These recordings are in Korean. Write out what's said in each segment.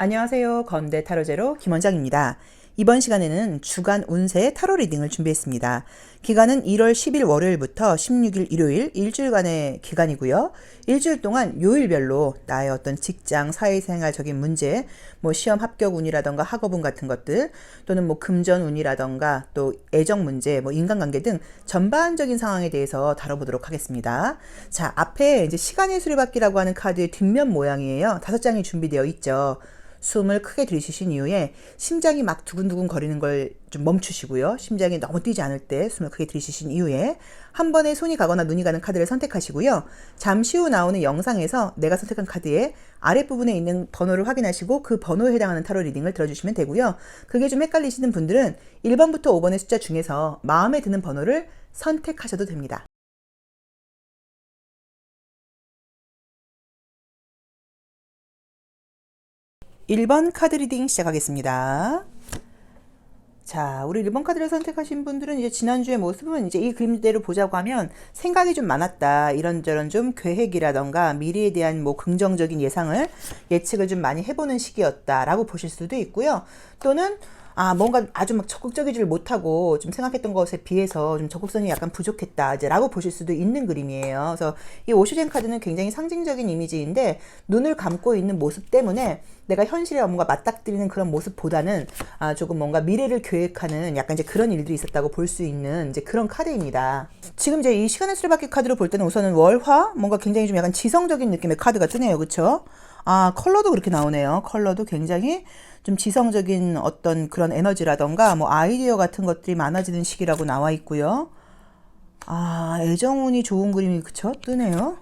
안녕하세요. 건대 타로제로 김원장입니다. 이번 시간에는 주간 운세 타로 리딩을 준비했습니다. 기간은 1월 10일 월요일부터 16일 일요일 일주일간의 기간이고요. 일주일 동안 요일별로 나의 어떤 직장, 사회생활적인 문제, 뭐 시험 합격 운이라던가 학업운 같은 것들, 또는 뭐 금전 운이라던가 또 애정 문제, 뭐 인간관계 등 전반적인 상황에 대해서 다뤄보도록 하겠습니다. 자, 앞에 이제 시간의 수레바퀴라고 하는 카드의 뒷면 모양이에요. 5장이 준비되어 있죠. 숨을 크게 들이쉬신 이후에 심장이 막 두근두근 거리는 걸 좀 멈추시고요. 심장이 너무 뛰지 않을 때 숨을 크게 들이쉬신 이후에 한 번에 손이 가거나 눈이 가는 카드를 선택하시고요. 잠시 후 나오는 영상에서 내가 선택한 카드의 아랫부분에 있는 번호를 확인하시고 그 번호에 해당하는 타로 리딩을 들어주시면 되고요. 그게 좀 헷갈리시는 분들은 1번부터 5번의 숫자 중에서 마음에 드는 번호를 선택하셔도 됩니다. 1번 카드 리딩 시작하겠습니다. 자, 우리 1번 카드를 선택하신 분들은 이제 지난주의 모습은 이제 이 그림대로 보자고 하면 생각이 좀 많았다. 이런저런 좀 계획이라던가 미래에 대한 뭐 긍정적인 예측을 좀 많이 해보는 시기였다라고 보실 수도 있고요. 또는 뭔가 아주 막 적극적이지를 못하고 좀 생각했던 것에 비해서 좀 적극성이 약간 부족했다, 이제 라고 보실 수도 있는 그림이에요. 그래서 이 오슈젠 카드는 굉장히 상징적인 이미지인데 눈을 감고 있는 모습 때문에 내가 현실에 뭔가 맞닥뜨리는 그런 모습보다는 조금 뭔가 미래를 계획하는 약간 이제 그런 일들이 있었다고 볼 수 있는 이제 그런 카드입니다. 지금 이제 이 시간의 수레바퀴 카드로 볼 때는 우선은 월화, 뭔가 굉장히 좀 약간 지성적인 느낌의 카드가 뜨네요. 그쵸? 컬러도 그렇게 나오네요. 컬러도 굉장히 좀 지성적인 어떤 그런 에너지라던가 뭐 아이디어 같은 것들이 많아지는 시기라고 나와 있고요. 애정운이 좋은 그림이 그쵸? 뜨네요.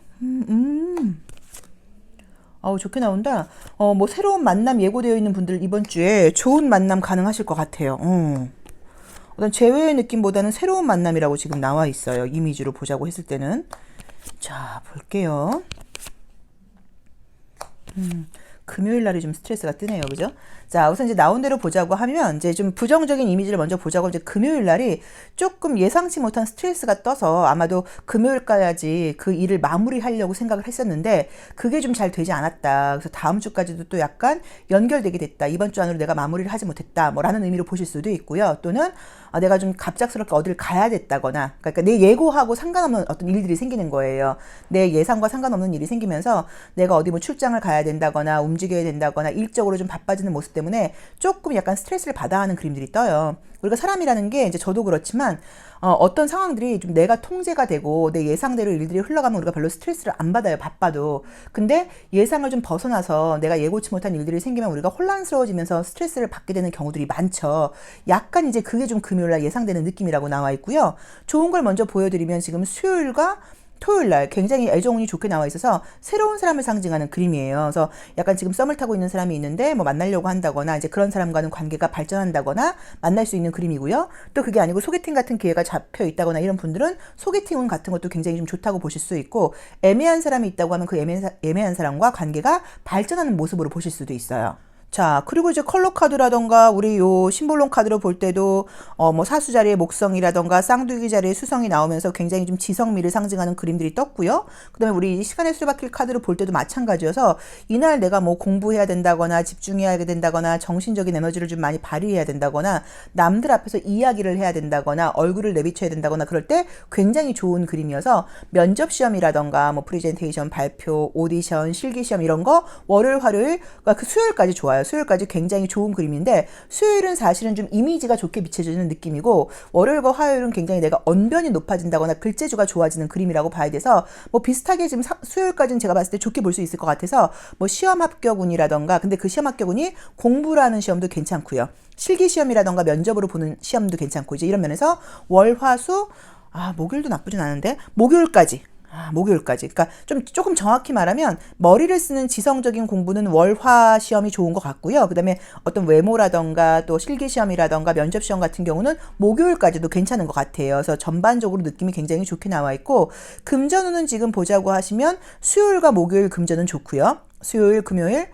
좋게 나온다. 뭐 새로운 만남 예고되어 있는 분들 이번 주에 좋은 만남 가능하실 것 같아요. 어떤 재회의 느낌보다는 새로운 만남이라고 지금 나와 있어요. 이미지로 보자고 했을 때는. 자, 볼게요. 금요일 날이 좀 스트레스가 뜨네요. 그죠? 자, 우선 이제 나온 대로 보자고 하면 이제 좀 부정적인 이미지를 먼저 보자고 이제 금요일 날이 조금 예상치 못한 스트레스가 떠서 아마도 금요일까지 그 일을 마무리하려고 생각을 했었는데 그게 좀 잘 되지 않았다. 그래서 다음 주까지도 또 약간 연결되게 됐다. 이번 주 안으로 내가 마무리를 하지 못했다. 뭐라는 의미로 보실 수도 있고요. 또는 내가 좀 갑작스럽게 어딜 가야 됐다거나, 그러니까 내 예고하고 상관없는 어떤 일들이 생기는 거예요. 내 예상과 상관없는 일이 생기면서 내가 어디 뭐 출장을 가야 된다거나 움직여야 된다거나 일적으로 좀 바빠지는 모습 때문에 조금 약간 스트레스를 받아 하는 그림들이 떠요. 우리가 사람이라는 게 이제 저도 그렇지만 어떤 상황들이 좀 내가 통제가 되고 내 예상대로 일들이 흘러가면 우리가 별로 스트레스를 안 받아요. 바빠도. 근데 예상을 좀 벗어나서 내가 예고치 못한 일들이 생기면 우리가 혼란스러워지면서 스트레스를 받게 되는 경우들이 많죠. 약간 이제 그게 좀 금요일날 예상되는 느낌이라고 나와 있고요. 좋은 걸 먼저 보여드리면 지금 수요일과 토요일날 굉장히 애정운이 좋게 나와 있어서 새로운 사람을 상징하는 그림이에요. 그래서 약간 지금 썸을 타고 있는 사람이 있는데 뭐 만나려고 한다거나 이제 그런 사람과는 관계가 발전한다거나 만날 수 있는 그림이고요. 또 그게 아니고 소개팅 같은 기회가 잡혀 있다거나 이런 분들은 소개팅운 같은 것도 굉장히 좀 좋다고 보실 수 있고 애매한 사람이 있다고 하면 그 애매한 사람과 관계가 발전하는 모습으로 보실 수도 있어요. 자, 그리고 이제 컬러 카드라던가 우리 요 심볼론 카드로 볼 때도 뭐 사수 자리에 목성이라던가 쌍둥이 자리에 수성이 나오면서 굉장히 좀 지성미를 상징하는 그림들이 떴고요. 그다음에 우리 시간의 수레바퀴 카드로 볼 때도 마찬가지여서 이날 내가 뭐 공부해야 된다거나 집중해야 된다거나 정신적인 에너지를 좀 많이 발휘해야 된다거나 남들 앞에서 이야기를 해야 된다거나 얼굴을 내비쳐야 된다거나 그럴 때 굉장히 좋은 그림이어서 면접 시험이라던가 뭐 프리젠테이션, 발표, 오디션, 실기 시험 이런 거 월요일, 화요일, 그러니까 그 수요일까지 좋아요. 수요일까지 굉장히 좋은 그림인데 수요일은 사실은 좀 이미지가 좋게 비춰지는 느낌이고 월요일과 화요일은 굉장히 내가 언변이 높아진다거나 글재주가 좋아지는 그림이라고 봐야 돼서 뭐 비슷하게 지금 수요일까지는 제가 봤을 때 좋게 볼 수 있을 것 같아서 뭐 시험 합격운이라던가 근데 그 시험 합격운이 공부라는 시험도 괜찮고요. 실기 시험이라던가 면접으로 보는 시험도 괜찮고 이제 이런 면에서 월, 화, 수 목요일도 나쁘진 않은데 목요일까지. 그러니까 좀 조금 정확히 말하면 머리를 쓰는 지성적인 공부는 월화 시험이 좋은 것 같고요. 그다음에 어떤 외모라던가 또 실기 시험이라던가 면접 시험 같은 경우는 목요일까지도 괜찮은 것 같아요. 그래서 전반적으로 느낌이 굉장히 좋게 나와 있고 금전운은 지금 보자고 하시면 수요일과 목요일 금전은 좋고요. 수요일, 금요일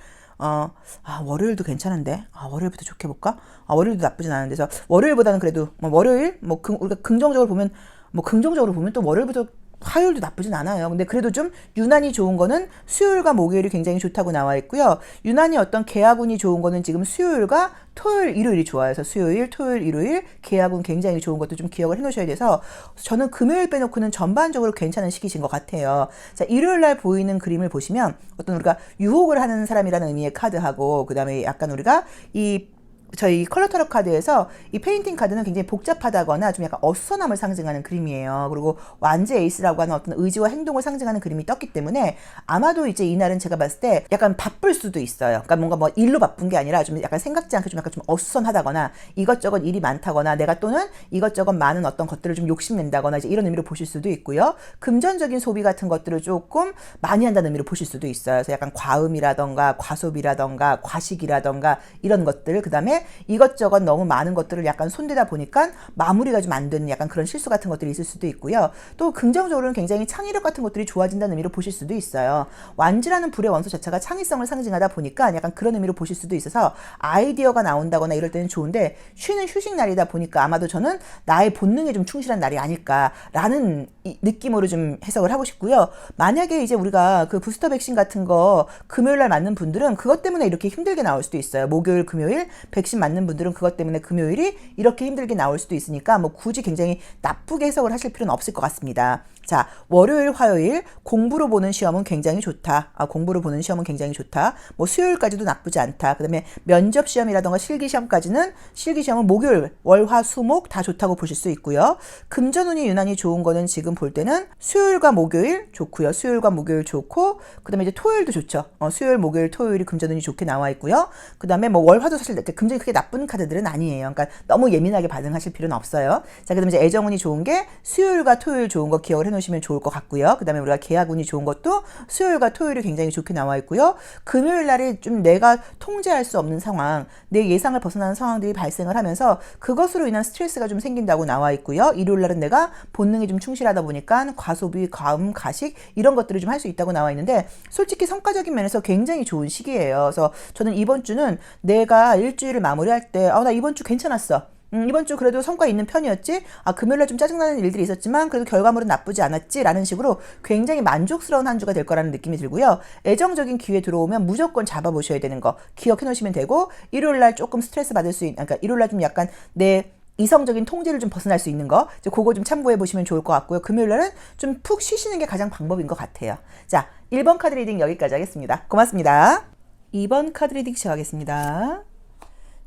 월요일도 괜찮은데 월요일부터 좋게 볼까? 월요일도 나쁘진 않은데 서 월요일보다는 그래도 뭐 월요일 우리가 긍정적으로 보면 또 월요일부터 화요일도 나쁘진 않아요. 근데 그래도 좀 유난히 좋은 거는 수요일과 목요일이 굉장히 좋다고 나와 있고요. 유난히 어떤 개화군이 좋은 거는 지금 수요일과 토요일, 일요일이 좋아요. 그래서 수요일, 토요일, 일요일 개화군 굉장히 좋은 것도 좀 기억을 해 놓으셔야 돼서 저는 금요일 빼놓고는 전반적으로 괜찮은 시기신 것 같아요. 자, 일요일 날 보이는 그림을 보시면 어떤 우리가 유혹을 하는 사람이라는 의미의 카드하고 그다음에 약간 우리가 이 저희 컬러 타로 카드에서 이 페인팅 카드는 굉장히 복잡하다거나 좀 약간 어수선함을 상징하는 그림이에요. 그리고 완제 에이스라고 하는 어떤 의지와 행동을 상징하는 그림이 떴기 때문에 아마도 이제 이날은 제가 봤을 때 약간 바쁠 수도 있어요. 그러니까 뭔가 뭐 일로 바쁜 게 아니라 좀 약간 생각지 않게 좀 약간 좀 어수선하다거나 이것저것 일이 많다거나 내가 또는 이것저것 많은 어떤 것들을 좀 욕심낸다거나 이제 이런 의미로 보실 수도 있고요. 금전적인 소비 같은 것들을 조금 많이 한다는 의미로 보실 수도 있어요. 그래서 약간 과음이라던가 과소비라던가 과식이라던가 이런 것들, 그 다음에 이것저것 너무 많은 것들을 약간 손대다 보니까 마무리가 좀 안 되는 약간 그런 실수 같은 것들이 있을 수도 있고요. 또 긍정적으로는 굉장히 창의력 같은 것들이 좋아진다는 의미로 보실 수도 있어요. 완지라는 불의 원소 자체가 창의성을 상징하다 보니까 약간 그런 의미로 보실 수도 있어서 아이디어가 나온다거나 이럴 때는 좋은데 쉬는 휴식 날이다 보니까 아마도 저는 나의 본능에 좀 충실한 날이 아닐까라는 느낌으로 좀 해석을 하고 싶고요. 만약에 이제 우리가 그 부스터 백신 같은 거 금요일 날 맞는 분들은 그것 때문에 이렇게 힘들게 나올 수도 있어요. 목요일, 금요일 백신 맞는 분들은 그것 때문에 금요일이 이렇게 힘들게 나올 수도 있으니까 뭐 굳이 굉장히 나쁘게 해석을 하실 필요는 없을 것 같습니다. 자, 월요일, 화요일 공부로 보는 시험은 굉장히 좋다. 공부로 보는 시험은 굉장히 좋다. 뭐 수요일까지도 나쁘지 않다. 그다음에 면접 시험이라던가 실기 시험은 목요일, 월, 화, 수, 목 다 좋다고 보실 수 있고요. 금전운이 유난히 좋은 거는 지금 볼 때는 수요일과 목요일 좋고요. 수요일과 목요일 좋고 그다음에 이제 토요일도 좋죠. 수요일, 목요일, 토요일이 금전운이 좋게 나와 있고요. 그다음에 뭐 월, 화도 사실 금전이 크게 나쁜 카드들은 아니에요. 그러니까 너무 예민하게 반응하실 필요는 없어요. 자, 그다음에 이제 애정운이 좋은 게 수요일과 토요일 좋은 거 기억을 해놓으시면 좋을 것 같고요. 그 다음에 우리가 계약운이 좋은 것도 수요일과 토요일이 굉장히 좋게 나와 있고요. 금요일 날이 좀 내가 통제할 수 없는 상황, 내 예상을 벗어나는 상황들이 발생을 하면서 그것으로 인한 스트레스가 좀 생긴다고 나와 있고요. 일요일 날은 내가 본능이 좀 충실하다 보니까 과소비, 과음, 가식 이런 것들을 좀 할 수 있다고 나와 있는데 솔직히 성과적인 면에서 굉장히 좋은 시기예요. 그래서 저는 이번 주는 내가 일주일을 마무리할 때 나 이번 주 괜찮았어. 이번 주 그래도 성과 있는 편이었지? 금요일날 좀 짜증나는 일들이 있었지만 그래도 결과물은 나쁘지 않았지? 라는 식으로 굉장히 만족스러운 한 주가 될 거라는 느낌이 들고요. 애정적인 기회 들어오면 무조건 잡아보셔야 되는 거 기억해 놓으시면 되고 일요일날 조금 스트레스 받을 수 있는, 그러니까 일요일날 좀 약간 내 이성적인 통제를 좀 벗어날 수 있는 거 이제 그거 좀 참고해 보시면 좋을 것 같고요. 금요일날은 좀 푹 쉬시는 게 가장 방법인 것 같아요. 자, 1번 카드 리딩 여기까지 하겠습니다. 고맙습니다. 2번 카드 리딩 시작하겠습니다.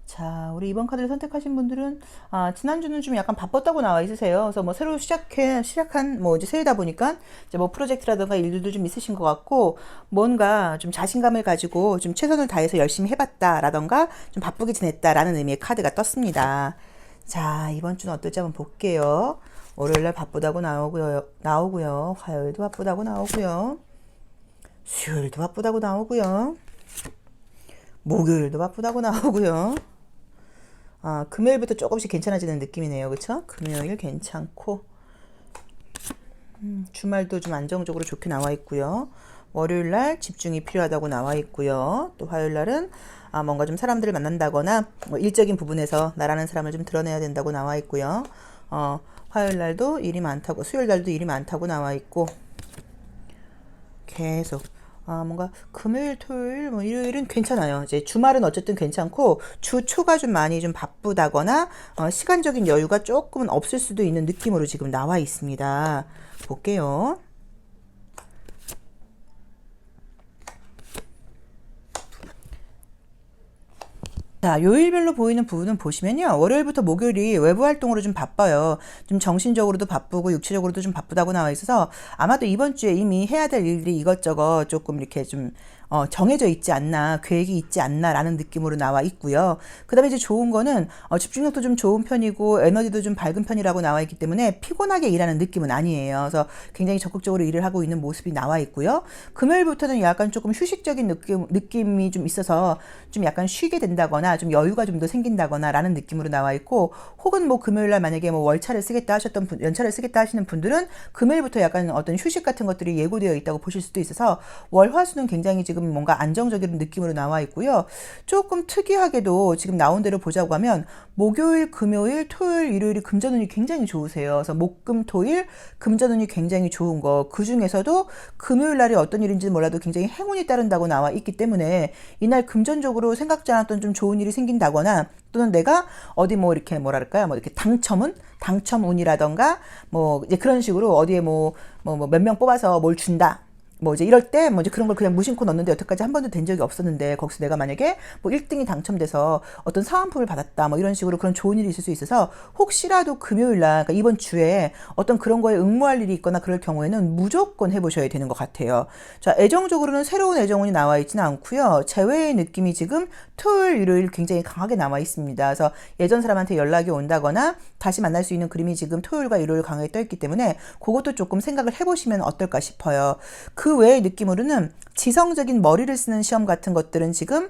자, 우리 이번 카드를 선택하신 분들은 지난주는 좀 약간 바빴다고 나와 있으세요. 그래서 뭐 새로 시작한 뭐 이제 새해다 보니까 이제 뭐 프로젝트라든가 일들도 좀 있으신 것 같고 뭔가 좀 자신감을 가지고 좀 최선을 다해서 열심히 해봤다라던가 좀 바쁘게 지냈다라는 의미의 카드가 떴습니다. 자, 이번 주는 어떨지 한번 볼게요. 월요일날 바쁘다고 나오고요. 화요일도 바쁘다고 나오고요. 수요일도 바쁘다고 나오고요. 목요일도 바쁘다고 나오고요. 금요일부터 조금씩 괜찮아지는 느낌이네요. 그쵸? 금요일 괜찮고 주말도 좀 안정적으로 좋게 나와 있고요. 월요일날 집중이 필요하다고 나와 있고요. 또 화요일날은 뭔가 좀 사람들을 만난다거나 뭐 일적인 부분에서 나라는 사람을 좀 드러내야 된다고 나와 있고요. 화요일날도 일이 많다고, 수요일날도 일이 많다고 나와 있고 계속 뭔가 금요일, 토요일, 뭐 일요일은 괜찮아요. 이제 주말은 어쨌든 괜찮고 주 초가 좀 많이 좀 바쁘다거나 시간적인 여유가 조금은 없을 수도 있는 느낌으로 지금 나와 있습니다. 볼게요. 자, 요일별로 보이는 부분은 보시면요. 월요일부터 목요일이 외부 활동으로 좀 바빠요. 좀 정신적으로도 바쁘고 육체적으로도 좀 바쁘다고 나와 있어서 아마도 이번 주에 이미 해야 될 일들이 이것저것 조금 이렇게 좀 정해져 있지 않나, 계획이 있지 않나 라는 느낌으로 나와 있고요. 그 다음에 이제 좋은 거는 집중력도 좀 좋은 편이고 에너지도 좀 밝은 편이라고 나와 있기 때문에 피곤하게 일하는 느낌은 아니에요. 그래서 굉장히 적극적으로 일을 하고 있는 모습이 나와 있고요. 금요일부터는 약간 조금 휴식적인 느낌이 좀 있어서 좀 약간 쉬게 된다거나 좀 여유가 좀 더 생긴다거나 라는 느낌으로 나와 있고, 혹은 뭐 금요일날 만약에 뭐 연차를 쓰겠다 하시는 분들은 금요일부터 약간 어떤 휴식 같은 것들이 예고되어 있다고 보실 수도 있어서 월화수는 굉장히 지금 지금 뭔가 안정적인 느낌으로 나와 있고요. 조금 특이하게도 지금 나온 대로 보자고 하면 목요일, 금요일, 토요일, 일요일이 금전운이 굉장히 좋으세요. 그래서 목, 금, 토일 금전운이 굉장히 좋은 거. 그 중에서도 금요일 날이 어떤 일인지 몰라도 굉장히 행운이 따른다고 나와 있기 때문에 이날 금전적으로 생각지 않았던 좀 좋은 일이 생긴다거나 또는 내가 어디 뭐 이렇게 뭐랄까요, 뭐 이렇게 당첨운이라던가 뭐 이제 그런 식으로 어디에 뭐 몇 명 뽑아서 뭘 준다. 뭐 이제 이럴 때 뭐 이제 그런 걸 그냥 무심코 넣는데 여태까지 한 번도 된 적이 없었는데 거기서 내가 만약에 뭐 1등이 당첨돼서 어떤 사은품을 받았다 뭐 이런 식으로 그런 좋은 일이 있을 수 있어서 혹시라도 금요일 날 그러니까 이번 주에 어떤 그런 거에 응모할 일이 있거나 그럴 경우에는 무조건 해보셔야 되는 것 같아요. 자, 애정적으로는 새로운 애정운이 나와 있지는 않고요. 재회의 느낌이 지금 토요일, 일요일 굉장히 강하게 나와 있습니다. 그래서 예전 사람한테 연락이 온다거나 다시 만날 수 있는 그림이 지금 토요일과 일요일 강하게 떠 있기 때문에 그것도 조금 생각을 해보시면 어떨까 싶어요. 그 외의 느낌으로는 지성적인 머리를 쓰는 시험 같은 것들은 지금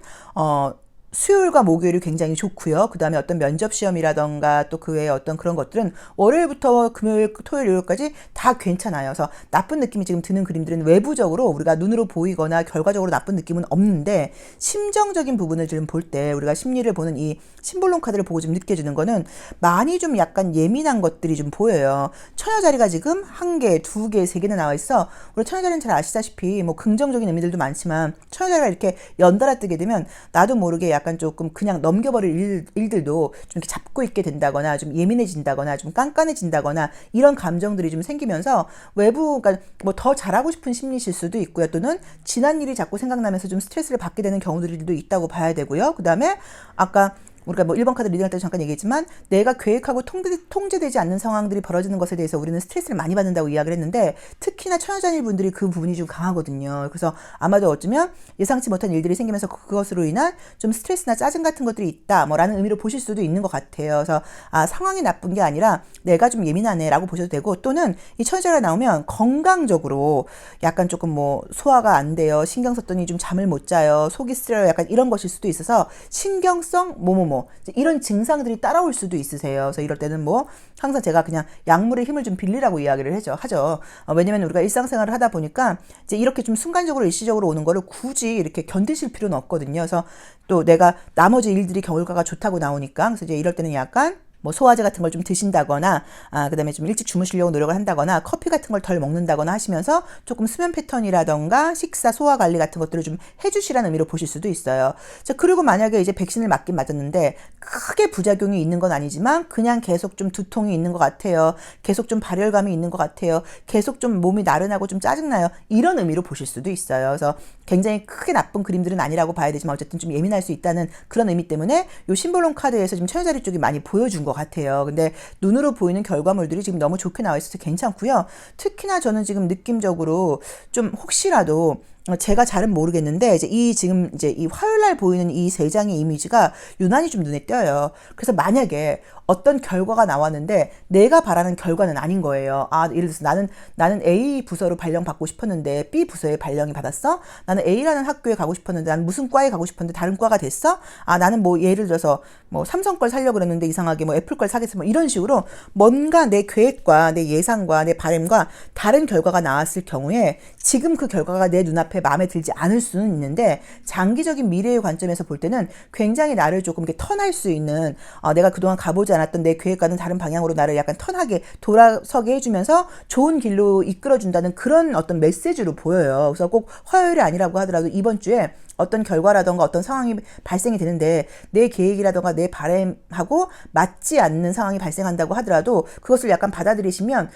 수요일과 목요일이 굉장히 좋고요. 그 다음에 어떤 면접 시험이라던가 또 그 외에 어떤 그런 것들은 월요일부터 금요일, 토요일, 일요일까지 다 괜찮아요. 그래서 나쁜 느낌이 지금 드는 그림들은 외부적으로 우리가 눈으로 보이거나 결과적으로 나쁜 느낌은 없는데 심정적인 부분을 지금 볼 때 우리가 심리를 보는 이 심볼론 카드를 보고 좀 느껴지는 거는 많이 좀 약간 예민한 것들이 좀 보여요. 처녀 자리가 지금 1개, 2개, 3개나 나와 있어. 우리 처녀 자리는 잘 아시다시피 뭐 긍정적인 의미들도 많지만 처녀 자리가 이렇게 연달아 뜨게 되면 나도 모르게 약간 조금 그냥 넘겨버릴 일들도 좀 이렇게 잡고 있게 된다거나 좀 예민해진다거나 좀 깐깐해진다거나 이런 감정들이 좀 생기면서 외부 그러니까 뭐 더 잘하고 싶은 심리실 수도 있고요. 또는 지난 일이 자꾸 생각나면서 좀 스트레스를 받게 되는 경우들도 있다고 봐야 되고요. 그 다음에 아까 우리가 뭐 1번 카드 리딩할 때 잠깐 얘기했지만 내가 계획하고 통제되지 않는 상황들이 벌어지는 것에 대해서 우리는 스트레스를 많이 받는다고 이야기를 했는데 특히나 처녀자녀 분들이 그 부분이 좀 강하거든요. 그래서 아마도 어쩌면 예상치 못한 일들이 생기면서 그것으로 인한 좀 스트레스나 짜증 같은 것들이 있다 뭐 라는 의미로 보실 수도 있는 것 같아요. 그래서 상황이 나쁜 게 아니라 내가 좀 예민하네 라고 보셔도 되고 또는 이 처녀자가 나오면 건강적으로 약간 조금 뭐 소화가 안 돼요. 신경 썼더니 좀 잠을 못 자요. 속이 쓰려요. 약간 이런 것일 수도 있어서 신경성 뭐뭐뭐 이런 증상들이 따라올 수도 있으세요. 그래서 이럴 때는 뭐 항상 제가 그냥 약물의 힘을 좀 빌리라고 이야기를 하죠. 왜냐면 우리가 일상생활을 하다 보니까 이제 이렇게 좀 순간적으로 일시적으로 오는 거를 굳이 이렇게 견디실 필요는 없거든요. 그래서 또 내가 나머지 일들이 결과가 좋다고 나오니까 그래서 이제 이럴 때는 약간 뭐 소화제 같은 걸 좀 드신다거나 그다음에 좀 일찍 주무시려고 노력을 한다거나 커피 같은 걸 덜 먹는다거나 하시면서 조금 수면 패턴이라던가 식사 소화 관리 같은 것들을 좀 해주시라는 의미로 보실 수도 있어요. 자, 그리고 만약에 이제 백신을 맞긴 맞았는데 크게 부작용이 있는 건 아니지만 그냥 계속 좀 두통이 있는 것 같아요. 계속 좀 발열감이 있는 것 같아요. 계속 좀 몸이 나른하고 좀 짜증나요. 이런 의미로 보실 수도 있어요. 그래서 굉장히 크게 나쁜 그림들은 아니라고 봐야 되지만 어쨌든 좀 예민할 수 있다는 그런 의미 때문에 요 심볼론 카드에서 지금 처녀자리 쪽이 많이 보여준 것 같아요. 근데 눈으로 보이는 결과물들이 지금 너무 좋게 나와 있어서 괜찮고요. 특히나 저는 지금 느낌적으로 좀 혹시라도 제가 잘은 모르겠는데 지금 이 화요일 날 보이는 이 3장의 이미지가 유난히 좀 눈에 띄어요. 그래서 만약에 어떤 결과가 나왔는데 내가 바라는 결과는 아닌 거예요. 예를 들어서 나는 A 부서로 발령 받고 싶었는데 B 부서에 발령이 받았어? 나는 A라는 학교에 가고 싶었는데 나는 무슨 과에 가고 싶었는데 다른 과가 됐어? 나는 뭐 예를 들어서 뭐 삼성 걸 사려고 그랬는데 이상하게 뭐 애플 걸 사겠어. 뭐 이런 식으로 뭔가 내 계획과 내 예상과 내 바람과 다른 결과가 나왔을 경우에 지금 그 결과가 내 눈앞에 마음에 들지 않을 수는 있는데 장기적인 미래의 관점에서 볼 때는 굉장히 나를 조금 이렇게 턴할 수 있는 내가 그동안 가보지 않았던 내 계획과는 다른 방향으로 나를 약간 턴하게 돌아서게 해주면서 좋은 길로 이끌어준다는 그런 어떤 메시지로 보여요. 그래서 꼭 화요일이 아니라고 하더라도 이번 주에 어떤 결과라던가 어떤 상황이 발생이 되는데 내 계획이라던가 내 바람하고 맞지 않는 상황이 발생한다고 하더라도 그것을 약간 받아들이시면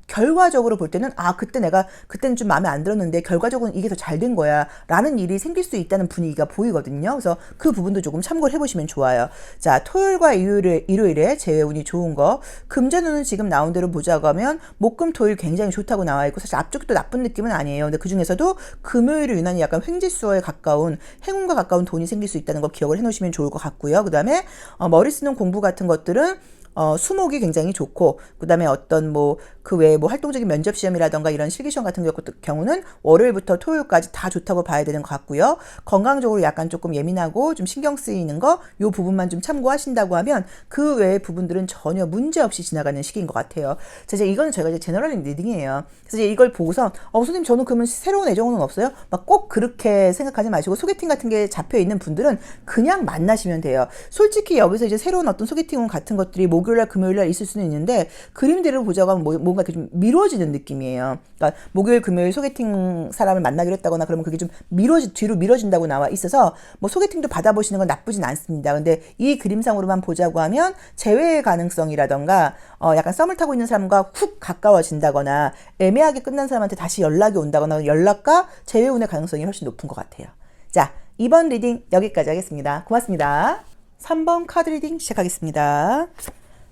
결과적으로 볼 때는 그때는 좀 마음에 안 들었는데 결과적으로는 이게 더 잘 된 거야 라는 일이 생길 수 있다는 분위기가 보이거든요. 그래서 그 부분도 조금 참고를 해보시면 좋아요. 자, 토요일과 일요일에 재운이 좋은 거 금전운은 지금 나온 대로 보자고 하면 목금토일 굉장히 좋다고 나와 있고 사실 앞쪽도 나쁜 느낌은 아니에요. 근데 그중에서도 금요일이 유난히 약간 횡재수어에 가까운 행운과 가까운 돈이 생길 수 있다는 거 기억을 해놓으시면 좋을 것 같고요. 그 다음에 머리 쓰는 공부 같은 것들은 수목이 굉장히 좋고, 그 다음에 어떤 뭐 그 외에 뭐 활동적인 면접 시험이라던가 이런 실기시험 같은 경우는 월요일부터 토요일까지 다 좋다고 봐야 되는 것 같고요. 건강적으로 약간 조금 예민하고 좀 신경 쓰이는 거, 요 부분만 좀 참고하신다고 하면 그 외의 부분들은 전혀 문제 없이 지나가는 시기인 것 같아요. 자, 이제 이거는 저희가 이제 제너럴 리딩이에요. 그래서 이제 이걸 보고서 선생님 저는 그러면 새로운 애정은 없어요? 막 꼭 그렇게 생각하지 마시고, 소개팅 같은 게 잡혀 있는 분들은 그냥 만나시면 돼요. 솔직히 여기서 이제 새로운 어떤 소개팅 같은 것들이 목요일날 금요일날 있을 수는 있는데, 그림대로 보자고 하면 뭔가 좀 미뤄지는 느낌이에요. 그러니까 목요일 금요일 소개팅 사람을 만나기로 했다거나 그러면 그게 좀 뒤로 미뤄진다고 나와 있어서 뭐 소개팅도 받아보시는 건 나쁘진 않습니다. 근데 이 그림상으로만 보자고 하면 재회의 가능성이라던가 약간 썸을 타고 있는 사람과 훅 가까워진다거나 애매하게 끝난 사람한테 다시 연락이 온다거나 연락과 재회운의 가능성이 훨씬 높은 것 같아요. 자, 2번 리딩 여기까지 하겠습니다. 고맙습니다. 3번 카드 리딩 시작하겠습니다.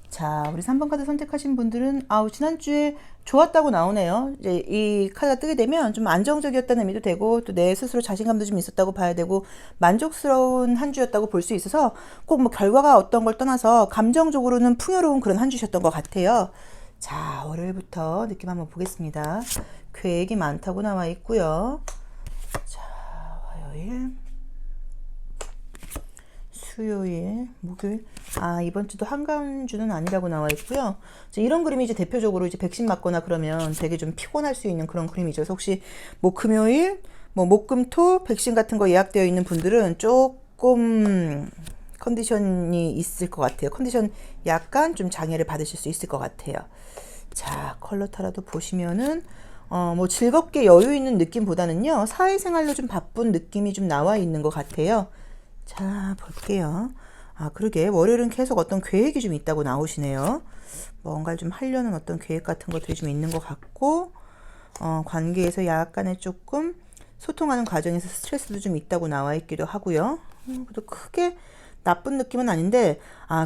자, 우리 3번 카드 선택하신 분들은 지난주에 좋았다고 나오네요. 이제 이 카드가 뜨게 되면 좀 안정적이었다는 의미도 되고, 또 내 스스로 자신감도 좀 있었다고 봐야 되고, 만족스러운 한 주였다고 볼 수 있어서 꼭 뭐 결과가 어떤 걸 떠나서 감정적으로는 풍요로운 그런 한 주셨던 것 같아요. 자, 월요일부터 느낌 한번 보겠습니다. 계획이 많다고 나와 있고요. 자, 화요일, 수요일, 목요일. 이번 주도 한가운주는 아니라고 나와 있고요. 이런 그림이 이제 대표적으로 이제 백신 맞거나 그러면 되게 좀 피곤할 수 있는 그런 그림이죠. 그래서 혹시 뭐 금요일, 뭐 목금토 백신 같은 거 예약되어 있는 분들은 조금 컨디션이 있을 것 같아요. 컨디션 약간 좀 장애를 받으실 수 있을 것 같아요. 자, 컬러 타라도 보시면은 뭐 즐겁게 여유 있는 느낌보다는요, 사회생활로 좀 바쁜 느낌이 좀 나와 있는 것 같아요. 자, 볼게요. 그러게 월요일은 계속 어떤 계획이 좀 있다고 나오시네요. 뭔가를 좀 하려는 어떤 계획 같은 것들이 좀 있는 것 같고, 관계에서 약간의 조금 소통하는 과정에서 스트레스도 좀 있다고 나와 있기도 하고요. 그래도 크게 나쁜 느낌은 아닌데,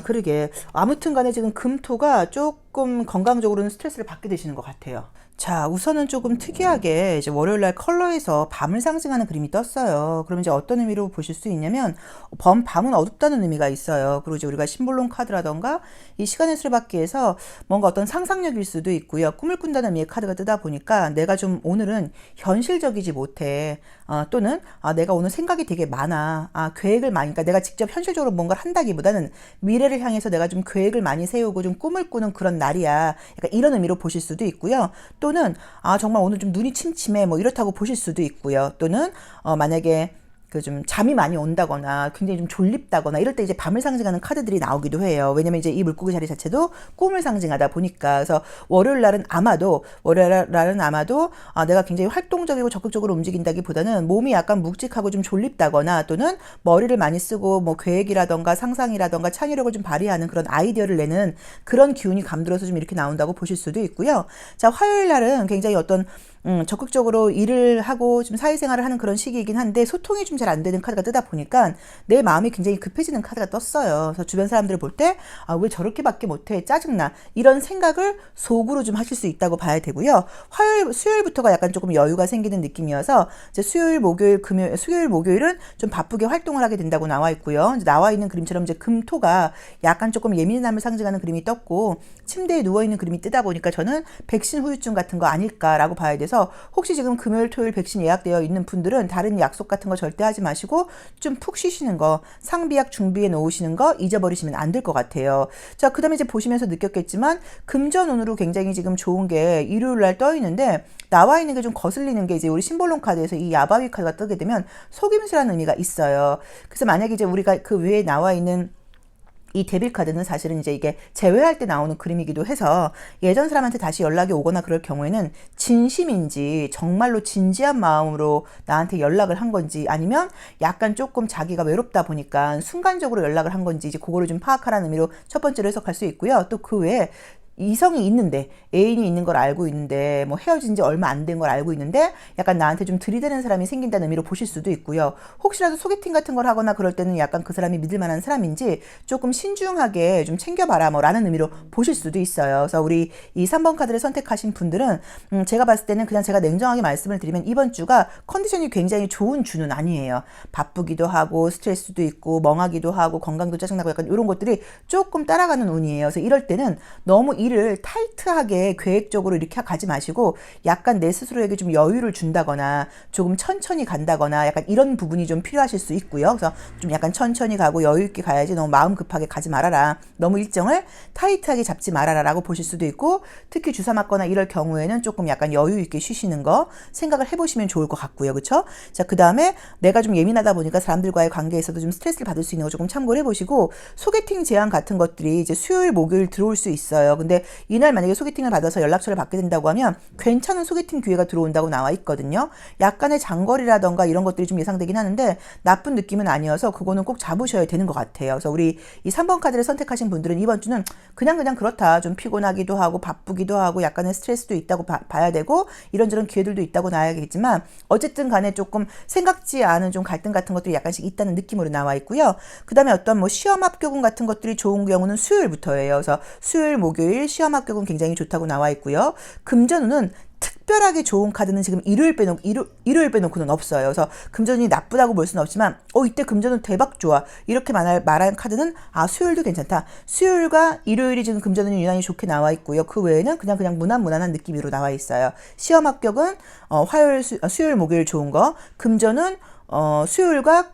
그러게 아무튼 간에 지금 금토가 조금 건강적으로는 스트레스를 받게 되시는 것 같아요. 자, 우선은 조금 특이하게 이제 월요일날 컬러에서 밤을 상징하는 그림이 떴어요. 그럼 이제 어떤 의미로 보실 수 있냐면, 밤은 어둡다는 의미가 있어요. 그리고 이제 우리가 심볼론 카드라던가 이 시간의 수레바퀴에서 뭔가 어떤 상상력일 수도 있고요. 꿈을 꾼다는 의미의 카드가 뜨다 보니까 내가 좀 오늘은 현실적이지 못해. 또는 내가 오늘 생각이 되게 많아. 계획을 많이, 그러니까 내가 직접 현실적으로 뭔가를 한다기보다는 미래를 향해서 내가 좀 계획을 많이 세우고 좀 꿈을 꾸는 그런 날이야. 약간 이런 의미로 보실 수도 있고요. 또는 정말 오늘 좀 눈이 침침해 뭐 이렇다고 보실 수도 있고요. 또는 만약에 그 좀 잠이 많이 온다거나 굉장히 좀 졸립다거나 이럴 때 이제 밤을 상징하는 카드들이 나오기도 해요. 왜냐면 이제 이 물고기 자리 자체도 꿈을 상징하다 보니까. 그래서 월요일 날은 아마도 내가 굉장히 활동적이고 적극적으로 움직인다기보다는 몸이 약간 묵직하고 좀 졸립다거나, 또는 머리를 많이 쓰고 뭐 계획이라던가 상상이라던가 창의력을 좀 발휘하는 그런 아이디어를 내는 그런 기운이 감돌아서 좀 이렇게 나온다고 보실 수도 있고요. 자, 화요일 날은 굉장히 어떤 적극적으로 일을 하고 좀 사회생활을 하는 그런 시기이긴 한데, 소통이 좀 잘 안 되는 카드가 뜨다 보니까 내 마음이 굉장히 급해지는 카드가 떴어요. 그래서 주변 사람들을 볼 때 왜 저렇게밖에 못해, 짜증나, 이런 생각을 속으로 좀 하실 수 있다고 봐야 되고요. 수요일부터가 약간 조금 여유가 생기는 느낌이어서 이제 수요일, 목요일은 좀 바쁘게 활동을 하게 된다고 나와 있고요. 이제 나와 있는 그림처럼 이제 금토가 약간 조금 예민함을 상징하는 그림이 떴고, 침대에 누워있는 그림이 뜨다 보니까 저는 백신 후유증 같은 거 아닐까라고 봐야 돼서, 혹시 지금 금요일, 토요일 백신 예약되어 있는 분들은 다른 약속 같은 거 절대 하지 마시고 좀 푹 쉬시는 거, 상비약 준비해 놓으시는 거 잊어버리시면 안 될 것 같아요. 자, 그 다음에 이제 보시면서 느꼈겠지만 금전운으로 굉장히 지금 좋은 게 일요일 날 떠 있는데, 나와 있는 게 좀 거슬리는 게 이제 우리 심볼론 카드에서 이 야바위 카드가 뜨게 되면 속임수라는 의미가 있어요. 그래서 만약에 이제 우리가 그 위에 나와 있는 이 데빌 카드는 사실은 이제 이게 재회할 때 나오는 그림이기도 해서, 예전 사람한테 다시 연락이 오거나 그럴 경우에는 진심인지 정말로 진지한 마음으로 나한테 연락을 한 건지, 아니면 약간 조금 자기가 외롭다 보니까 순간적으로 연락을 한 건지, 이제 그거를 좀 파악하라는 의미로 첫 번째로 해석할 수 있고요. 또 그 외에 이성이 있는데, 애인이 있는 걸 알고 있는데, 뭐 헤어진 지 얼마 안 된 걸 알고 있는데 약간 나한테 좀 들이대는 사람이 생긴다는 의미로 보실 수도 있고요. 혹시라도 소개팅 같은 걸 하거나 그럴 때는 약간 그 사람이 믿을 만한 사람인지 조금 신중하게 좀 챙겨봐라 뭐 라는 의미로 보실 수도 있어요. 그래서 우리 이 3번 카드를 선택하신 분들은 제가 봤을 때는 그냥 제가 냉정하게 말씀을 드리면 이번 주가 컨디션이 굉장히 좋은 주는 아니에요. 바쁘기도 하고 스트레스도 있고 멍하기도 하고 건강도 짜증나고 약간 이런 것들이 조금 따라가는 운이에요. 그래서 이럴 때는 너무 일을 타이트하게 계획적으로 이렇게 가지 마시고 약간 내 스스로에게 좀 여유를 준다거나 조금 천천히 간다거나 약간 이런 부분이 좀 필요하실 수 있고요. 그래서 좀 약간 천천히 가고 여유 있게 가야지 너무 마음 급하게 가지 말아라. 너무 일정을 타이트하게 잡지 말아라 라고 보실 수도 있고 특히 주사 맞거나 이럴 경우에는 조금 약간 여유 있게 쉬시는 거 생각을 해보시면 좋을 것 같고요. 그쵸? 자, 그 다음에 내가 좀 예민하다 보니까 사람들과의 관계에서도 좀 스트레스를 받을 수 있는 거 조금 참고를 해보시고 소개팅 제안 같은 것들이 이제 수요일, 목요일 들어올 수 있어요. 근데 이날 만약에 소개팅을 받아서 연락처를 받게 된다고 하면 괜찮은 소개팅 기회가 들어온다고 나와 있거든요. 약간의 장거리라던가 이런 것들이 좀 예상되긴 하는데 나쁜 느낌은 아니어서 그거는 꼭 잡으셔야 되는 것 같아요. 그래서 우리 이 3번 카드를 선택하신 분들은 이번 주는 그냥 그렇다. 좀 피곤하기도 하고 바쁘기도 하고 약간의 스트레스도 있다고 봐야 되고 이런저런 기회들도 있다고 나와야겠지만 어쨌든 간에 조금 생각지 않은 좀 갈등 같은 것들이 약간씩 있다는 느낌으로 나와 있고요. 그 다음에 어떤 뭐 시험 합격운 같은 것들이 좋은 경우는 수요일부터예요. 그래서 수요일, 목요일 시험 합격은 굉장히 좋다고 나와 있고요. 금전운은 특별하게 좋은 카드는 지금 일요일 빼놓고는 없어요. 그래서 금전운이 나쁘다고 볼 수는 없지만 이때 금전운 대박 좋아 이렇게 말한 카드는 수요일도 괜찮다. 수요일과 일요일이 지금 금전운이 유난히 좋게 나와 있고요. 그 외에는 그냥 무난한 느낌으로 나와 있어요. 시험 합격은 수요일 목요일 좋은 거, 금전은 수요일과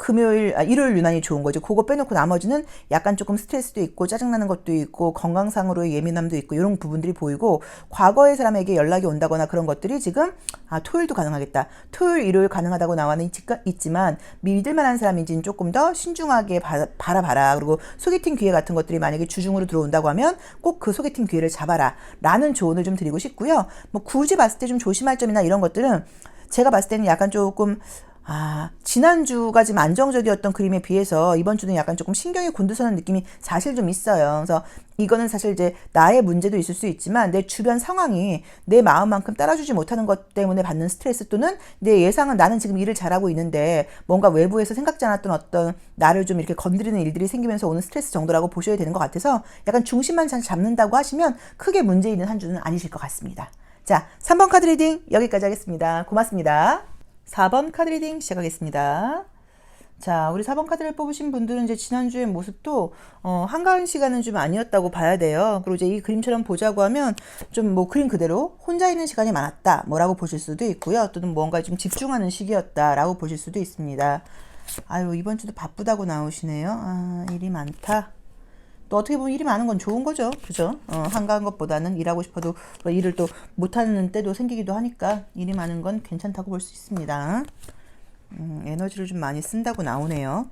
일요일 유난히 좋은 거죠. 그거 빼놓고 나머지는 약간 조금 스트레스도 있고 짜증나는 것도 있고 건강상으로의 예민함도 있고 이런 부분들이 보이고 과거의 사람에게 연락이 온다거나 그런 것들이 지금 토요일도 가능하겠다. 토요일, 일요일 가능하다고 나와는 있지만 믿을 만한 사람인지는 조금 더 신중하게 바라봐라. 그리고 소개팅 기회 같은 것들이 만약에 주중으로 들어온다고 하면 꼭 그 소개팅 기회를 잡아라. 라는 조언을 좀 드리고 싶고요. 뭐 굳이 봤을 때 좀 조심할 점이나 이런 것들은 제가 봤을 때는 약간 조금 지난주가 지금 안정적이었던 그림에 비해서 이번 주는 약간 조금 신경이 곤두서는 느낌이 사실 좀 있어요. 그래서 이거는 사실 이제 나의 문제도 있을 수 있지만 내 주변 상황이 내 마음만큼 따라주지 못하는 것 때문에 받는 스트레스 또는 내 예상은 나는 지금 일을 잘하고 있는데 뭔가 외부에서 생각지 않았던 어떤 나를 좀 이렇게 건드리는 일들이 생기면서 오는 스트레스 정도라고 보셔야 되는 것 같아서 약간 중심만 잘 잡는다고 하시면 크게 문제 있는 한 주는 아니실 것 같습니다. 자, 3번 카드 리딩 여기까지 하겠습니다. 고맙습니다. 4번 카드 리딩 시작하겠습니다. 자, 우리 4번 카드를 뽑으신 분들은 이제 지난주의 모습도 한가한 시간은 좀 아니었다고 봐야 돼요. 그리고 이제 이 그림처럼 보자고 하면 좀 뭐 그림 그대로 혼자 있는 시간이 많았다 뭐라고 보실 수도 있고요. 또는 뭔가 좀 집중하는 시기였다라고 보실 수도 있습니다. 아유, 이번 주도 바쁘다고 나오시네요. 일이 많다. 또 어떻게 보면 일이 많은 건 좋은 거죠. 그죠? 한가한 것보다는 일하고 싶어도 일을 또 못하는 때도 생기기도 하니까 일이 많은 건 괜찮다고 볼 수 있습니다. 에너지를 좀 많이 쓴다고 나오네요.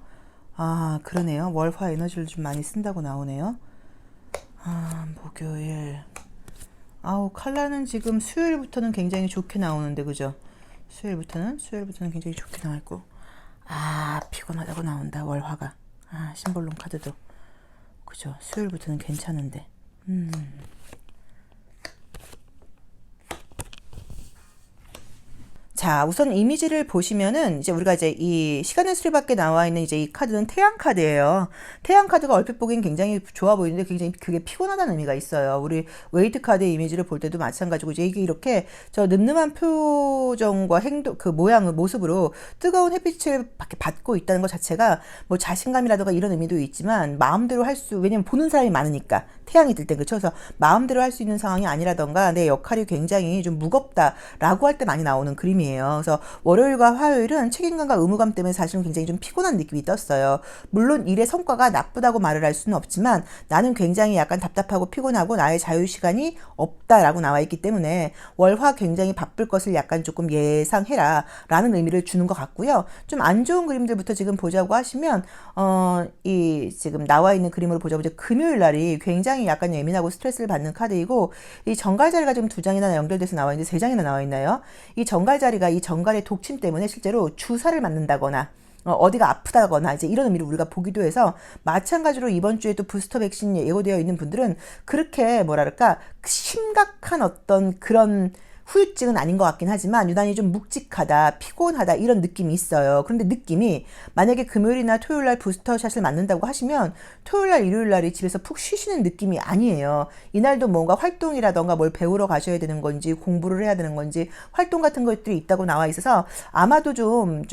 그러네요. 월화 에너지를 좀 많이 쓴다고 나오네요. 목요일. 칼라는 지금 수요일부터는 굉장히 좋게 나오는데, 그죠? 수요일부터는 굉장히 좋게 나와 있고. 피곤하다고 나온다, 월화가. 심볼론 카드도. 그죠? 수요일부터는 괜찮은데. 자, 우선 이미지를 보시면은 이제 우리가 이제 이 시간의 수레밖에 나와 있는 이제 이 카드는 태양 카드예요. 태양 카드가 얼핏 보기엔 굉장히 좋아 보이는데 굉장히 그게 피곤하다는 의미가 있어요. 우리 웨이트 카드의 이미지를 볼 때도 마찬가지고 이제 이게 이렇게 저 늠름한 표정과 행동 그 모양의 모습으로 뜨거운 햇빛을 받고 있다는 것 자체가 뭐 자신감이라든가 이런 의미도 있지만 마음대로 왜냐면 보는 사람이 많으니까 태양이 뜰 때 그쵸? 그래서 마음대로 할 수 있는 상황이 아니라던가 내 역할이 굉장히 좀 무겁다라고 할 때 많이 나오는 그림이에요. 그래서 월요일과 화요일은 책임감과 의무감 때문에 사실은 굉장히 좀 피곤한 느낌이 떴어요. 물론 일의 성과가 나쁘다고 말을 할 수는 없지만 나는 굉장히 약간 답답하고 피곤하고 나의 자유시간이 없다라고 나와 있기 때문에 월화 굉장히 바쁠 것을 약간 조금 예상해라 라는 의미를 주는 것 같고요. 좀 안 좋은 그림들부터 지금 보자고 하시면 이 지금 나와 있는 그림으로 보자고 이제 금요일 날이 굉장히 약간 예민하고 스트레스를 받는 카드이고 이 정갈 자리가 지금 2장이나 연결돼서 나와 있는데 3장이나 나와 있나요? 이 정갈 자리가 이 정갈의 독침 때문에 실제로 주사를 맞는다거나 어디가 아프다거나 이제 이런 의미를 우리가 보기도 해서 마찬가지로 이번 주에 또 부스터 백신 예고되어 있는 분들은 그렇게 뭐랄까 심각한 어떤 그런 후유증은 아닌 것 같긴 하지만 유난히 좀 묵직하다, 피곤하다 이런 느낌이 있어요. 그런데 느낌이 만약에 금요일이나 토요일날 부스터샷을 맞는다고 하시면 토요일날, 일요일날이 집에서 푹 쉬시는 느낌이 아니에요. 이날도 뭔가 활동이라던가 뭘 배우러 가셔야 되는 건지 공부를 해야 되는 건지 활동 같은 것들이 있다고 나와 있어서 아마도 좀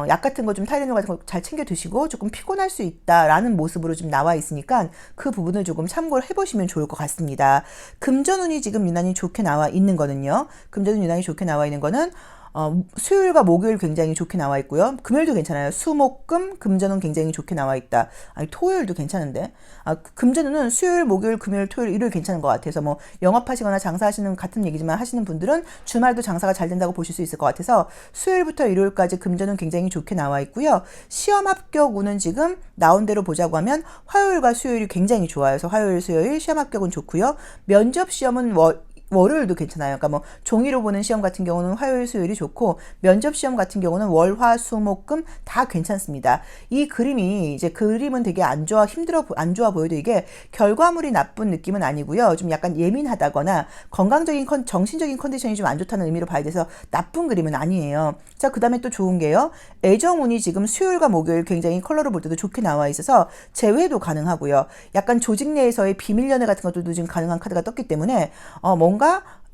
약 같은 거 좀 타이레놀 같은 거 잘 챙겨 드시고 조금 피곤할 수 있다라는 모습으로 좀 나와 있으니까 그 부분을 조금 참고를 해보시면 좋을 것 같습니다. 금전운이 지금 유난히 좋게 나와 있는 거는요. 금전운 유난히 좋게 나와 있는 거는 수요일과 목요일 굉장히 좋게 나와 있고요. 금요일도 괜찮아요. 수, 목, 금, 금전운 굉장히 좋게 나와 있다. 아니, 토요일도 괜찮은데. 금전운은 수요일, 목요일, 금요일, 토요일, 일요일 괜찮은 것 같아서 뭐 영업하시거나 장사하시는 같은 얘기지만 하시는 분들은 주말도 장사가 잘 된다고 보실 수 있을 것 같아서 수요일부터 일요일까지 금전운 굉장히 좋게 나와 있고요. 시험 합격운은 지금 나온 대로 보자고 하면 화요일과 수요일이 굉장히 좋아요. 그래서 화요일, 수요일 시험 합격은 좋고요. 면접 시험은 월요일도 괜찮아요. 그러니까 뭐 종이로 보는 시험 같은 경우는 화요일, 수요일이 좋고 면접 시험 같은 경우는 월, 화, 수, 목, 금 다 괜찮습니다. 이 그림이 이제 그림은 되게 안 좋아 보여도 이게 결과물이 나쁜 느낌은 아니고요. 좀 약간 예민하다거나 건강적인 정신적인 컨디션이 좀 안 좋다는 의미로 봐야 돼서 나쁜 그림은 아니에요. 자, 그다음에 또 좋은 게요. 애정운이 지금 수요일과 목요일 굉장히 컬러를 볼 때도 좋게 나와 있어서 재회도 가능하고요. 약간 조직 내에서의 비밀 연애 같은 것들도 지금 가능한 카드가 떴기 때문에 뭔가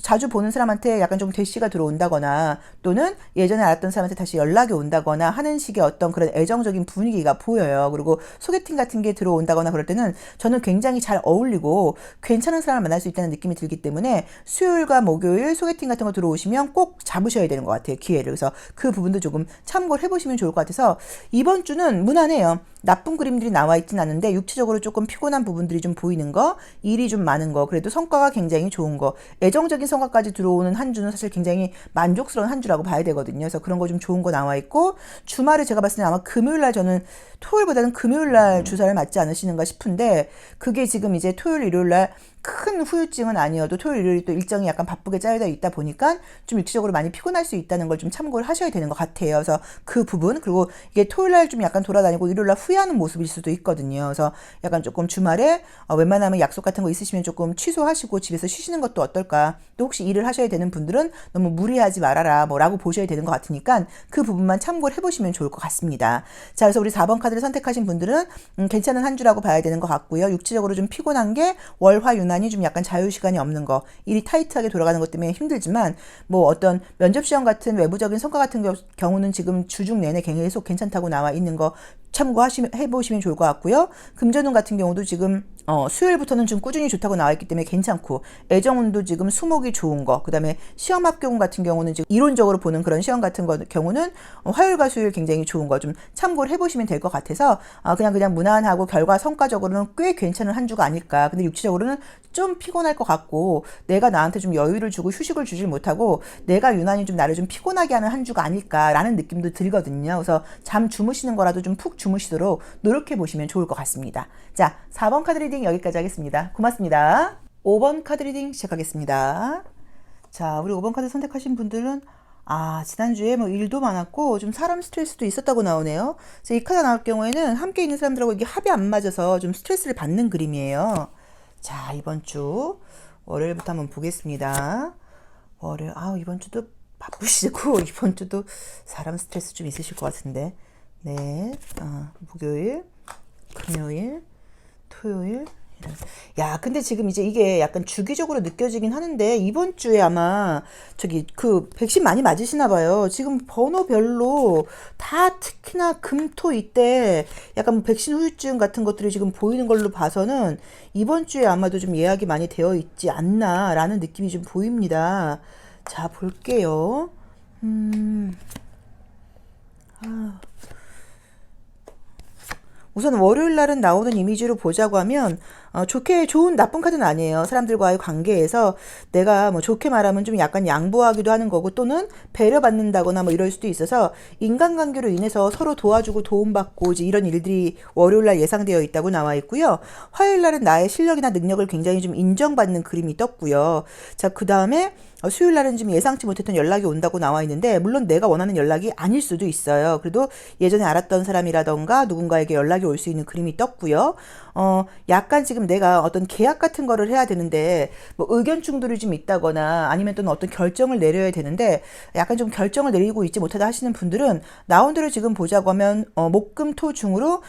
자주 보는 사람한테 약간 좀 대시가 들어온다거나 또는 예전에 알았던 사람한테 다시 연락이 온다거나 하는 식의 어떤 그런 애정적인 분위기가 보여요. 그리고 소개팅 같은 게 들어온다거나 그럴 때는 저는 굉장히 잘 어울리고 괜찮은 사람을 만날 수 있다는 느낌이 들기 때문에 수요일과 목요일 소개팅 같은 거 들어오시면 꼭 잡으셔야 되는 것 같아요. 기회를. 그래서 그 부분도 조금 참고를 해보시면 좋을 것 같아서 이번 주는 무난해요. 나쁜 그림들이 나와 있진 않은데 육체적으로 조금 피곤한 부분들이 좀 보이는 거, 일이 좀 많은 거, 그래도 성과가 굉장히 좋은 거, 애정적인 성과까지 들어오는 한 주는 사실 굉장히 만족스러운 한 주라고 봐야 되거든요. 그래서 그런 거 좀 좋은 거 나와 있고 주말에 제가 봤을 때 아마 금요일날 저는 토요일보다는 금요일날 주사를 맞지 않으시는가 싶은데 그게 지금 이제 토요일, 일요일날 큰 후유증은 아니어도 토요일, 일요일 또 일정이 약간 바쁘게 짜여져 있다 보니까 좀 일시적으로 많이 피곤할 수 있다는 걸 좀 참고를 하셔야 되는 것 같아요. 그래서 그 부분 그리고 이게 토요일날 좀 약간 돌아다니고 일요일날 후회하는 모습일 수도 있거든요. 그래서 약간 조금 주말에 웬만하면 약속 같은 거 있으시면 조금 취소하시고 집에서 쉬시는 것도 어떨까. 또 혹시 일을 하셔야 되는 분들은 너무 무리하지 말아라 뭐라고 보셔야 되는 것 같으니까 그 부분만 참고를 해보시면 좋을 것 같습니다. 자, 그래서 우리 4번 카드를 선택하신 분들은 괜찮은 한 주라고 봐야 되는 것 같고요. 육체적으로 좀 피곤한 게 월화 유난히 좀 약간 자유시간이 없는 거, 일이 타이트하게 돌아가는 것 때문에 힘들지만 뭐 어떤 면접시험 같은 외부적인 성과 같은 경우는 지금 주중 내내 계속 괜찮다고 나와 있는 거 해보시면 좋을 것 같고요. 금전운 같은 경우도 지금 수요일부터는 좀 꾸준히 좋다고 나와 있기 때문에 괜찮고 애정운도 지금 수목이 좋은 거 그다음에 시험 합격운 같은 경우는 지금 이론적으로 보는 그런 시험 같은 경우는 화요일과 수요일 굉장히 좋은 거 좀 참고를 해보시면 될 것 같아서 그냥 무난하고 결과 성과적으로는 꽤 괜찮은 한 주가 아닐까. 근데 육체적으로는 좀 피곤할 것 같고 내가 나한테 좀 여유를 주고 휴식을 주질 못하고 내가 유난히 좀 나를 좀 피곤하게 하는 한 주가 아닐까라는 느낌도 들거든요. 그래서 잠 주무시는 거라도 좀 푹 주무시도록 노력해 보시면 좋을 것 같습니다. 자, 4번 카드 리딩 여기까지 하겠습니다. 고맙습니다. 5번 카드 리딩 시작하겠습니다. 자, 우리 5번 카드 선택하신 분들은 지난주에 뭐 일도 많았고 좀 사람 스트레스도 있었다고 나오네요. 그래서 이 카드 나올 경우에는 함께 있는 사람들하고 이게 합이 안 맞아서 좀 스트레스를 받는 그림이에요. 자, 이번 주 월요일부터 한번 보겠습니다. 월요일, 이번 주도 바쁘시고 이번 주도 사람 스트레스 좀 있으실 것 같은데. 네, 목요일, 금요일, 토요일. 야, 근데 지금 이제 이게 약간 주기적으로 느껴지긴 하는데 이번 주에 아마 그 백신 많이 맞으시나 봐요. 지금 번호별로 다 특히나 금, 토 이때 약간 뭐 백신 후유증 같은 것들이 지금 보이는 걸로 봐서는 이번 주에 아마도 좀 예약이 많이 되어 있지 않나라는 느낌이 좀 보입니다. 자, 볼게요. 우선 월요일 날은 나오는 이미지로 보자고 하면 좋은 나쁜 카드는 아니에요. 사람들과의 관계에서 내가 뭐 좋게 말하면 좀 약간 양보하기도 하는 거고 또는 배려받는다거나 뭐 이럴 수도 있어서 인간관계로 인해서 서로 도와주고 도움받고 이제 이런 일들이 월요일 날 예상되어 있다고 나와 있고요. 화요일 날은 나의 실력이나 능력을 굉장히 좀 인정받는 그림이 떴고요. 자, 그 다음에 수요일 날은 좀 예상치 못했던 연락이 온다고 나와 있는데 물론 내가 원하는 연락이 아닐 수도 있어요. 그래도 예전에 알았던 사람이라던가 누군가에게 연락이 올 수 있는 그림이 떴고요. 약간 지금 내가 어떤 계약 같은 거를 해야 되는데 뭐 의견 충돌이 좀 있다거나 아니면 또는 어떤 결정을 내려야 되는데 약간 좀 결정을 내리고 있지 못하다 하시는 분들은 나온 대로 지금 보자고 하면 목금토 중으로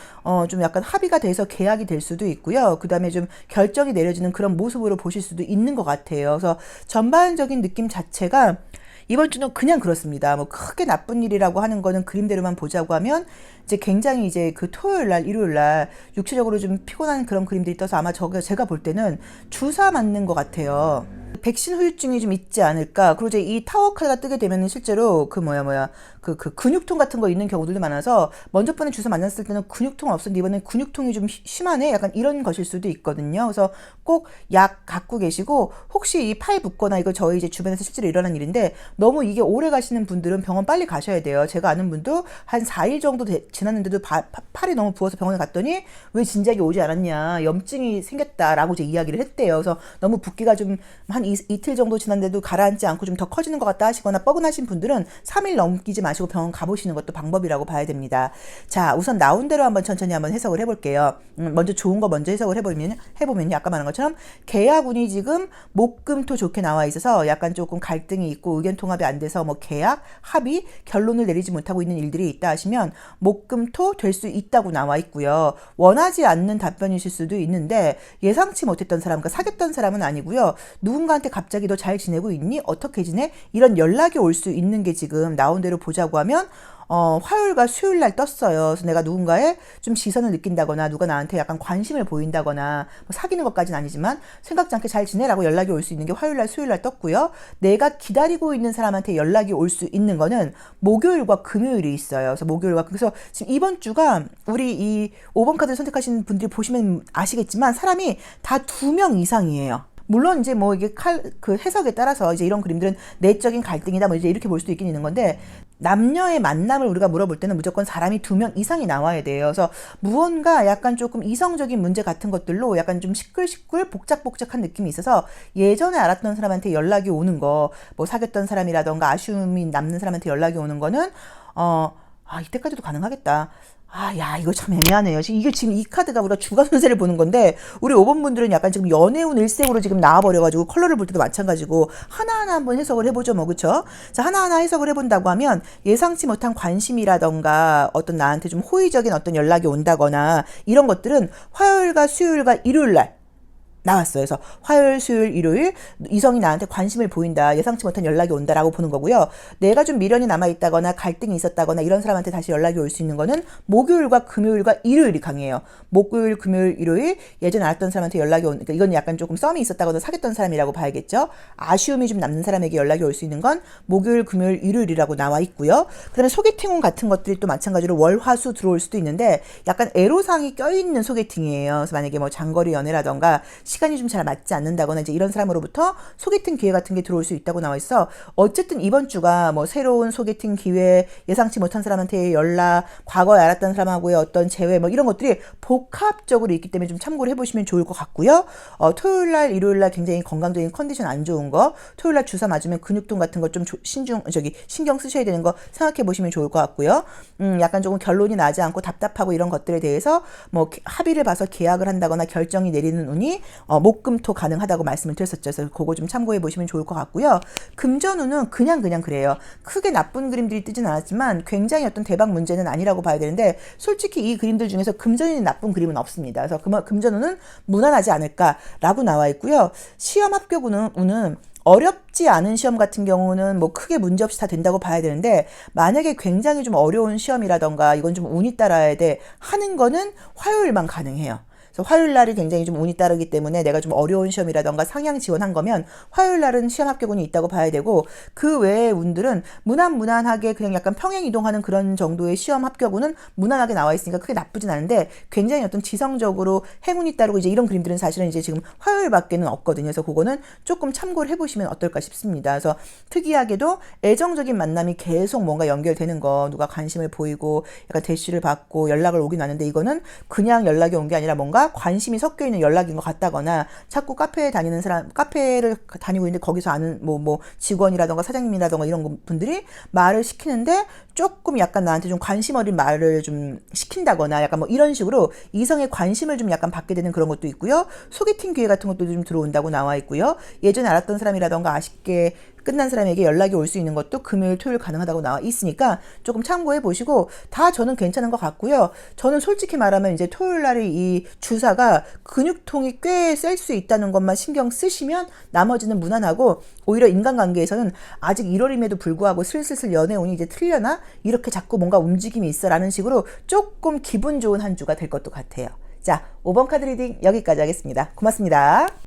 좀 약간 합의가 돼서 계약이 될 수도 있고요. 그 다음에 좀 결정이 내려지는 그런 모습으로 보실 수도 있는 것 같아요. 그래서 전반적인 느낌 자체가 이번 주는 그냥 그렇습니다. 뭐 크게 나쁜 일이라고 하는 거는 그림대로만 보자고 하면 이제 굉장히 이제 그 토요일 날, 일요일 날 육체적으로 좀 피곤한 그런 그림들이 떠서 아마 제가 볼 때는 주사 맞는 것 같아요. 백신 후유증이 좀 있지 않을까. 그리고 이제 이 타워 카드가 뜨게 되면은 실제로 그 근육통 같은 거 있는 경우들도 많아서 먼저 번에 주사 맞았을 때는 근육통 없었는데 이번엔 근육통이 좀 심하네. 약간 이런 것일 수도 있거든요. 그래서 꼭 약 갖고 계시고 혹시 이 팔 붓거나 이거 저희 이제 주변에서 실제로 일어난 일인데 너무 이게 오래 가시는 분들은 병원 빨리 가셔야 돼요. 제가 아는 분도 한 4일 정도 지났는데도 팔이 너무 부어서 병원에 갔더니 왜 진작에 오지 않았냐. 염증이 생겼다라고 이제 이야기를 했대요. 그래서 너무 붓기가 좀 한 이틀 정도 지났는데도 가라앉지 않고 좀 더 커지는 것 같다 하시거나 뻐근하신 분들은 3일 넘기지 마시고 병원 가보시는 것도 방법이라고 봐야 됩니다. 자, 우선 나온 대로 한번 천천히 한번 해석을 해볼게요. 먼저 좋은 거 먼저 해석을 해보면요. 아까 말한 것처럼 계약운이 지금 목금토 좋게 나와 있어서 약간 조금 갈등이 있고 의견 통합이 안 돼서 뭐 계약, 합의, 결론을 내리지 못하고 있는 일들이 있다 하시면 목금토 될 수 있다고 나와 있고요. 원하지 않는 답변이실 수도 있는데 예상치 못했던 사람, 그러니까 사귀었던 사람은 아니고요. 누군가한테 갑자기 너 잘 지내고 있니? 어떻게 지내? 이런 연락이 올 수 있는 게 지금 나온 대로 보자고 하면 화요일과 수요일 날 떴어요. 그래서 내가 누군가의 좀 시선을 느낀다거나 누가 나한테 약간 관심을 보인다거나 뭐 사귀는 것까지는 아니지만 생각지 않게 잘 지내라고 연락이 올 수 있는 게 화요일 날 수요일 날 떴고요. 내가 기다리고 있는 사람한테 연락이 올 수 있는 거는 목요일과 금요일이 있어요. 그래서 지금 이번 주가 우리 이 5번 카드 선택하신 분들이 보시면 아시겠지만 사람이 다 2명 이상이에요. 물론 이제 뭐 이게 그 해석에 따라서 이제 이런 그림들은 내적인 갈등이다 뭐 이제 이렇게 볼 수도 있긴 있는 건데 남녀의 만남을 우리가 물어볼 때는 무조건 사람이 2명 이상이 나와야 돼요. 그래서 무언가 약간 조금 이성적인 문제 같은 것들로 약간 좀 시끌시끌 복작복작한 느낌이 있어서 예전에 알았던 사람한테 연락이 오는 거, 뭐 사귀었던 사람이라던가 아쉬움이 남는 사람한테 연락이 오는 거는 이때까지도 가능하겠다. 야, 이거 참 애매하네요. 이게 지금 이 카드가 우리가 주간 운세를 보는 건데, 우리 5번 분들은 약간 지금 연애운 일색으로 지금 나와버려가지고, 컬러를 볼 때도 마찬가지고, 하나하나 한번 해석을 해보죠, 뭐, 그쵸? 자, 하나하나 해석을 해본다고 하면, 예상치 못한 관심이라던가, 어떤 나한테 좀 호의적인 어떤 연락이 온다거나, 이런 것들은 화요일과 수요일과 일요일날, 나왔어요. 그래서 화요일, 수요일, 일요일 이성이 나한테 관심을 보인다. 예상치 못한 연락이 온다라고 보는 거고요. 내가 좀 미련이 남아있다거나 갈등이 있었다거나 이런 사람한테 다시 연락이 올 수 있는 거는 목요일과 금요일과 일요일이 강해요. 목요일, 금요일, 일요일 예전에 알았던 사람한테 연락이 오는 그러니까 이건 약간 조금 썸이 있었다거나 사귀었던 사람이라고 봐야겠죠. 아쉬움이 좀 남는 사람에게 연락이 올 수 있는 건 목요일, 금요일, 일요일이라고 나와 있고요. 그 다음에 소개팅운 같은 것들이 또 마찬가지로 월, 화, 수 들어올 수도 있는데 약간 애로사항이 껴있는 소개팅이에요. 그래서 만약에 뭐 장거리 연애라던가 시간이 좀 잘 맞지 않는다거나 이제 이런 사람으로부터 소개팅 기회 같은 게 들어올 수 있다고 나와 있어. 어쨌든 이번 주가 뭐 새로운 소개팅 기회, 예상치 못한 사람한테 연락, 과거에 알았던 사람하고의 어떤 재회 뭐 이런 것들이 복합적으로 있기 때문에 좀 참고를 해보시면 좋을 것 같고요. 토요일 날, 일요일 날 굉장히 건강적인 컨디션 안 좋은 거, 토요일 날 주사 맞으면 근육통 같은 거 좀 신경 쓰셔야 되는 거 생각해 보시면 좋을 것 같고요. 약간 조금 결론이 나지 않고 답답하고 이런 것들에 대해서 뭐 합의를 봐서 계약을 한다거나 결정이 내리는 운이 목금토 가능하다고 말씀을 드렸었죠. 그래서 그거 좀 참고해 보시면 좋을 것 같고요. 금전운은 그냥 그래요. 크게 나쁜 그림들이 뜨진 않았지만 굉장히 어떤 대박 문제는 아니라고 봐야 되는데 솔직히 이 그림들 중에서 금전운이 나쁜 그림은 없습니다. 그래서 금전운은 무난하지 않을까라고 나와 있고요. 시험 합격운은 어렵지 않은 시험 같은 경우는 뭐 크게 문제없이 다 된다고 봐야 되는데 만약에 굉장히 좀 어려운 시험이라던가 이건 좀 운이 따라야 돼 하는 거는 화요일만 가능해요. 그래서 화요일 날이 굉장히 좀 운이 따르기 때문에 내가 좀 어려운 시험이라던가 상향 지원한 거면 화요일 날은 시험 합격운이 있다고 봐야 되고 그 외의 운들은 무난하게 그냥 약간 평행 이동하는 그런 정도의 시험 합격운은 무난하게 나와 있으니까 크게 나쁘진 않은데 굉장히 어떤 지성적으로 행운이 따르고 이제 이런 그림들은 사실은 이제 지금 화요일밖에는 없거든요. 그래서 그거는 조금 참고를 해보시면 어떨까 싶습니다. 그래서 특이하게도 애정적인 만남이 계속 뭔가 연결되는 거 누가 관심을 보이고 약간 대시를 받고 연락을 오긴 하는데 이거는 그냥 연락이 온 게 아니라 뭔가 뭔가 관심이 섞여 있는 연락인 것 같다거나 자꾸 카페에 다니는 사람, 카페를 다니고 있는데 거기서 아는 뭐 직원이라던가 사장님이라던가 이런 분들이 말을 시키는데 조금 약간 나한테 좀 관심 어린 말을 좀 시킨다거나 약간 뭐 이런 식으로 이성의 관심을 좀 약간 받게 되는 그런 것도 있고요. 소개팅 기회 같은 것도 좀 들어온다고 나와 있고요. 예전에 알았던 사람이라던가 아쉽게 끝난 사람에게 연락이 올 수 있는 것도 금요일, 토요일 가능하다고 나와 있으니까 조금 참고해 보시고 다 저는 괜찮은 것 같고요. 저는 솔직히 말하면 이제 토요일 날이 이 주사가 근육통이 꽤 셀 수 있다는 것만 신경 쓰시면 나머지는 무난하고 오히려 인간관계에서는 아직 1월임에도 불구하고 슬슬 연애운이 이제 틀려나? 이렇게 자꾸 뭔가 움직임이 있어 라는 식으로 조금 기분 좋은 한 주가 될 것도 같아요. 자, 5번 카드 리딩 여기까지 하겠습니다. 고맙습니다.